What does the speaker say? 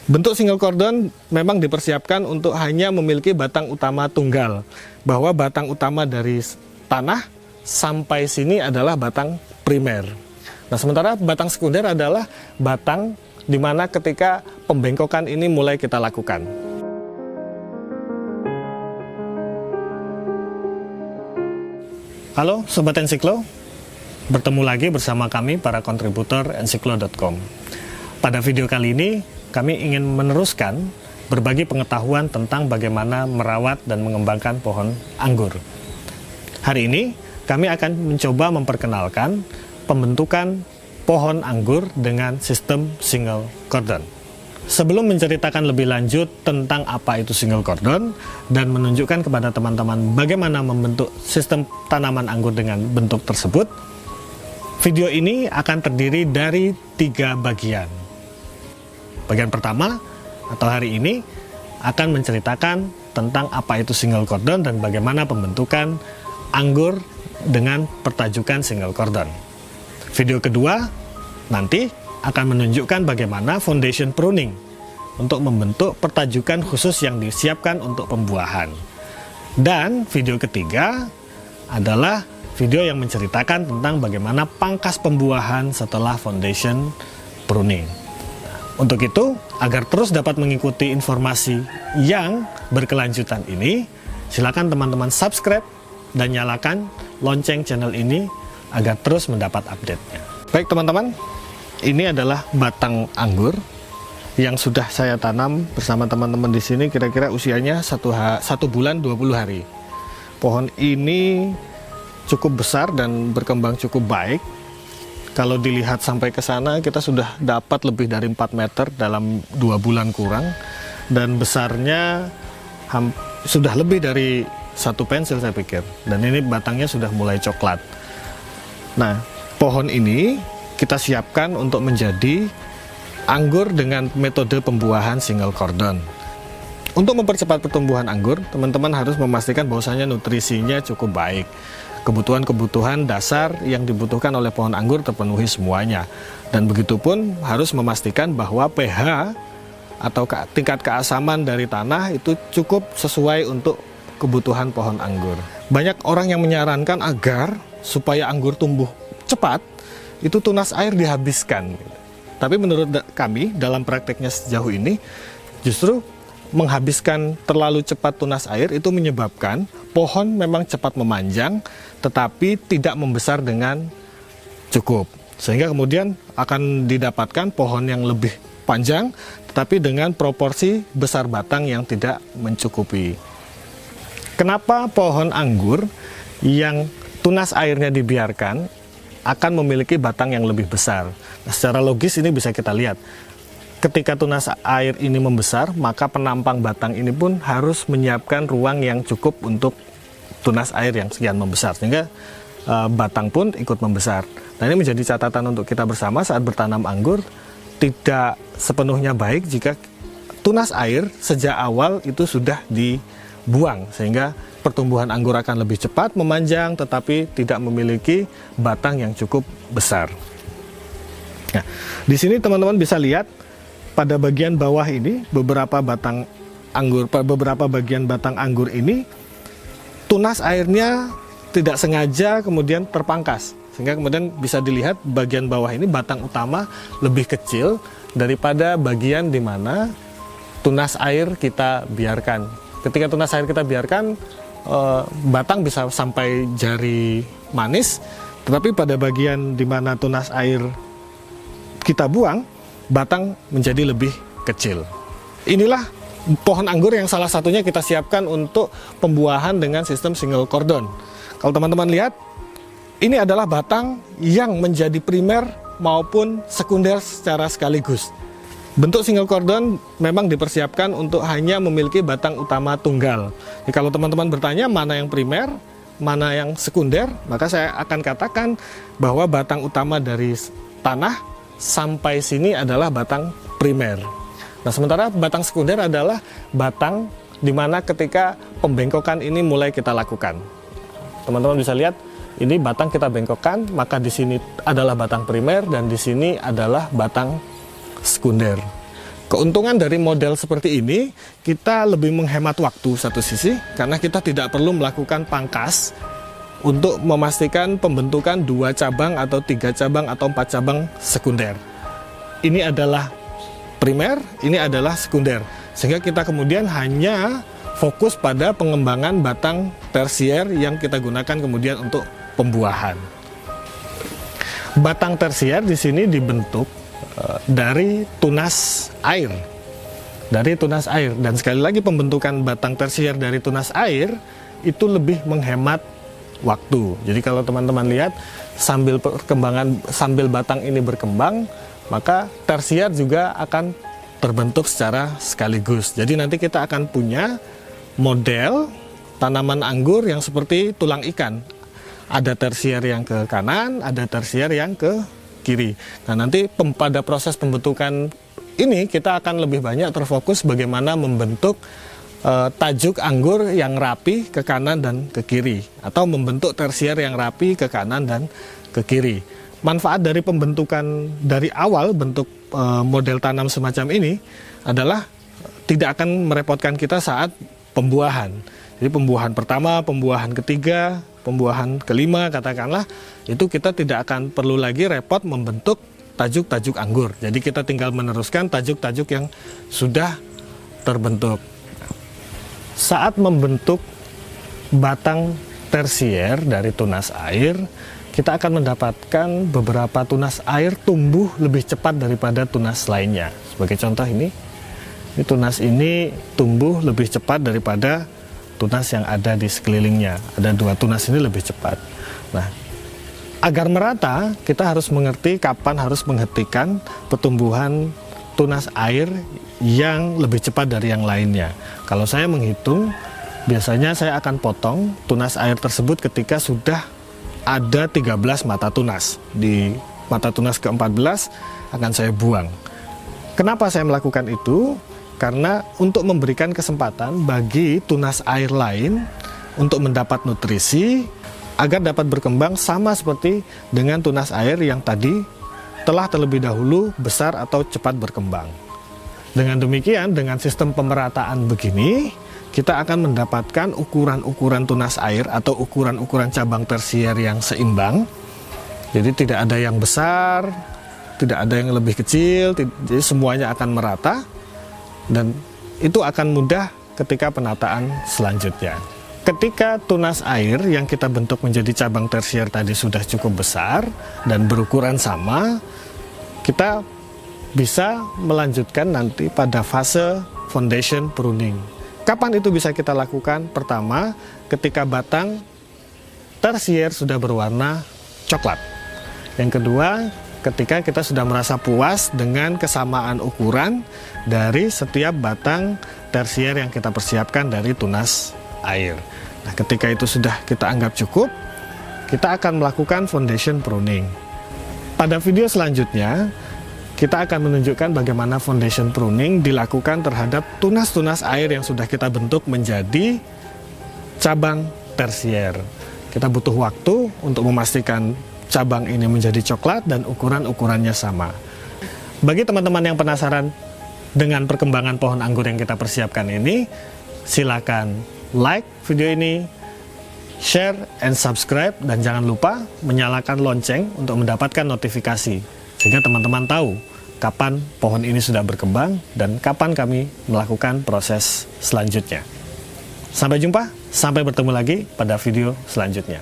Bentuk single cordon memang dipersiapkan untuk hanya memiliki batang utama tunggal, bahwa batang utama dari tanah sampai sini adalah batang primer. Nah, sementara batang sekunder adalah batang di mana ketika pembengkokan ini mulai kita lakukan. Halo Sobat Ensiklo, bertemu lagi bersama kami para kontributor ensiklo.com. Pada video kali ini, kami ingin meneruskan berbagi pengetahuan tentang bagaimana merawat dan mengembangkan pohon anggur. Hari ini, kami akan mencoba memperkenalkan pembentukan pohon anggur dengan sistem single cordon. Sebelum menceritakan lebih lanjut tentang apa itu single cordon dan menunjukkan kepada teman-teman bagaimana membentuk sistem tanaman anggur dengan bentuk tersebut, video ini akan terdiri dari 3 bagian. Bagian pertama atau hari ini akan menceritakan tentang apa itu single cordon dan bagaimana pembentukan anggur dengan pertajukan single cordon. Video kedua nanti akan menunjukkan bagaimana foundation pruning untuk membentuk pertajukan khusus yang disiapkan untuk pembuahan. Dan video ketiga adalah video yang menceritakan tentang bagaimana pangkas pembuahan setelah foundation pruning. Untuk itu, agar terus dapat mengikuti informasi yang berkelanjutan ini, silakan teman-teman subscribe dan nyalakan lonceng channel ini agar terus mendapat update-nya. Baik teman-teman, ini adalah batang anggur yang sudah saya tanam bersama teman-teman di sini, kira-kira usianya 1 bulan 20 hari. Pohon ini cukup besar dan berkembang cukup baik. Kalau dilihat sampai ke sana, kita sudah dapat lebih dari 4 meter dalam 2 bulan kurang, dan besarnya sudah lebih dari 1 pensil saya pikir. Dan ini batangnya sudah mulai coklat. Nah, pohon ini kita siapkan untuk menjadi anggur dengan metode pembuahan single cordon. Untuk mempercepat pertumbuhan anggur, teman-teman harus memastikan bahwasanya nutrisinya cukup baik. Kebutuhan-kebutuhan dasar yang dibutuhkan oleh pohon anggur terpenuhi semuanya. Dan begitupun harus memastikan bahwa pH atau tingkat keasaman dari tanah itu cukup sesuai untuk kebutuhan pohon anggur. Banyak orang yang menyarankan agar supaya anggur tumbuh cepat, itu tunas air dihabiskan. Tapi menurut kami, dalam prakteknya sejauh ini, justru menghabiskan terlalu cepat tunas air itu menyebabkan pohon memang cepat memanjang, tetapi tidak membesar dengan cukup. Sehingga kemudian akan didapatkan pohon yang lebih panjang, tetapi dengan proporsi besar batang yang tidak mencukupi. Kenapa pohon anggur yang tunas airnya dibiarkan akan memiliki batang yang lebih besar? Nah, secara logis ini bisa kita lihat. Ketika tunas air ini membesar, maka penampang batang ini pun harus menyiapkan ruang yang cukup untuk tunas air yang sekian membesar, sehingga batang pun ikut membesar. Nah, ini menjadi catatan untuk kita bersama saat bertanam anggur. Tidak sepenuhnya baik jika tunas air sejak awal itu sudah dibuang, sehingga pertumbuhan anggur akan lebih cepat memanjang tetapi tidak memiliki batang yang cukup besar. Nah, di sini teman-teman bisa lihat pada bagian bawah ini beberapa bagian batang anggur ini tunas airnya tidak sengaja kemudian terpangkas, sehingga kemudian bisa dilihat bagian bawah ini batang utama lebih kecil daripada bagian di mana tunas air kita biarkan. Ketika tunas air kita biarkan, batang bisa sampai jari manis, tetapi pada bagian di mana tunas air kita buang, batang menjadi lebih kecil. Inilah pohon anggur yang salah satunya kita siapkan untuk pembuahan dengan sistem single cordon. Kalau teman-teman lihat, ini adalah batang yang menjadi primer maupun sekunder secara sekaligus. Bentuk single cordon memang dipersiapkan untuk hanya memiliki batang utama tunggal. Jadi kalau teman-teman bertanya mana yang primer, mana yang sekunder, maka saya akan katakan bahwa batang utama dari tanah sampai sini adalah batang primer. Nah, sementara batang sekunder adalah batang di mana ketika pembengkokan ini mulai kita lakukan. Teman-teman bisa lihat, ini batang kita bengkokkan, maka di sini adalah batang primer dan di sini adalah batang sekunder. Keuntungan dari model seperti ini, kita lebih menghemat waktu satu sisi, karena kita tidak perlu melakukan pangkas untuk memastikan pembentukan 2 cabang atau 3 cabang atau 4 cabang sekunder. Ini adalah primer, ini adalah sekunder. Sehingga kita kemudian hanya fokus pada pengembangan batang tersier yang kita gunakan kemudian untuk pembuahan. Batang tersier di sini dibentuk dari tunas air. Dan sekali lagi pembentukan batang tersier dari tunas air itu lebih menghemat waktu. Jadi kalau teman-teman lihat sambil batang ini berkembang, maka tersier juga akan terbentuk secara sekaligus. Jadi nanti kita akan punya model tanaman anggur yang seperti tulang ikan. Ada tersier yang ke kanan, ada tersier yang ke kiri. Nah, nanti pada proses pembentukan ini kita akan lebih banyak terfokus bagaimana membentuk tajuk anggur yang rapi ke kanan dan ke kiri, atau membentuk tersier yang rapi ke kanan dan ke kiri. Manfaat dari pembentukan dari awal bentuk model tanam semacam ini adalah tidak akan merepotkan kita saat pembuahan. Jadi pembuahan pertama, pembuahan ketiga, pembuahan kelima katakanlah, itu kita tidak akan perlu lagi repot membentuk tajuk-tajuk anggur. Jadi kita tinggal meneruskan tajuk-tajuk yang sudah terbentuk. Saat membentuk batang tersier dari tunas air, kita akan mendapatkan beberapa tunas air tumbuh lebih cepat daripada tunas lainnya. Sebagai contoh ini tunas ini tumbuh lebih cepat daripada tunas yang ada di sekelilingnya. Ada 2 tunas ini lebih cepat. Nah, agar merata, kita harus mengerti kapan harus menghentikan pertumbuhan tunas air yang lebih cepat dari yang lainnya. Kalau saya menghitung, biasanya saya akan potong tunas air tersebut ketika sudah ada 13 mata tunas. Di mata tunas ke-14 akan saya buang. Kenapa saya melakukan itu? Karena untuk memberikan kesempatan bagi tunas air lain untuk mendapat nutrisi agar dapat berkembang sama seperti dengan tunas air yang tadi telah terlebih dahulu besar atau cepat berkembang. Dengan demikian, dengan sistem pemerataan begini, kita akan mendapatkan ukuran-ukuran tunas air atau ukuran-ukuran cabang tersier yang seimbang. Jadi tidak ada yang besar, tidak ada yang lebih kecil, jadi semuanya akan merata. Dan itu akan mudah ketika penataan selanjutnya. Ketika tunas air yang kita bentuk menjadi cabang tersier tadi sudah cukup besar dan berukuran sama, kita bisa melanjutkan nanti pada fase foundation pruning. Kapan itu bisa kita lakukan? Pertama, ketika batang tersier sudah berwarna coklat. Yang kedua, ketika kita sudah merasa puas dengan kesamaan ukuran dari setiap batang tersier yang kita persiapkan dari tunas air. Nah, ketika itu sudah kita anggap cukup, kita akan melakukan foundation pruning. Pada video selanjutnya, kita akan menunjukkan bagaimana foundation pruning dilakukan terhadap tunas-tunas air yang sudah kita bentuk menjadi cabang tersier. Kita butuh waktu untuk memastikan cabang ini menjadi coklat dan ukuran-ukurannya sama. Bagi teman-teman yang penasaran dengan perkembangan pohon anggur yang kita persiapkan ini, silakan like video ini, share and subscribe, dan jangan lupa menyalakan lonceng untuk mendapatkan notifikasi, sehingga teman-teman tahu kapan pohon ini sudah berkembang dan kapan kami melakukan proses selanjutnya. Sampai jumpa, sampai bertemu lagi pada video selanjutnya.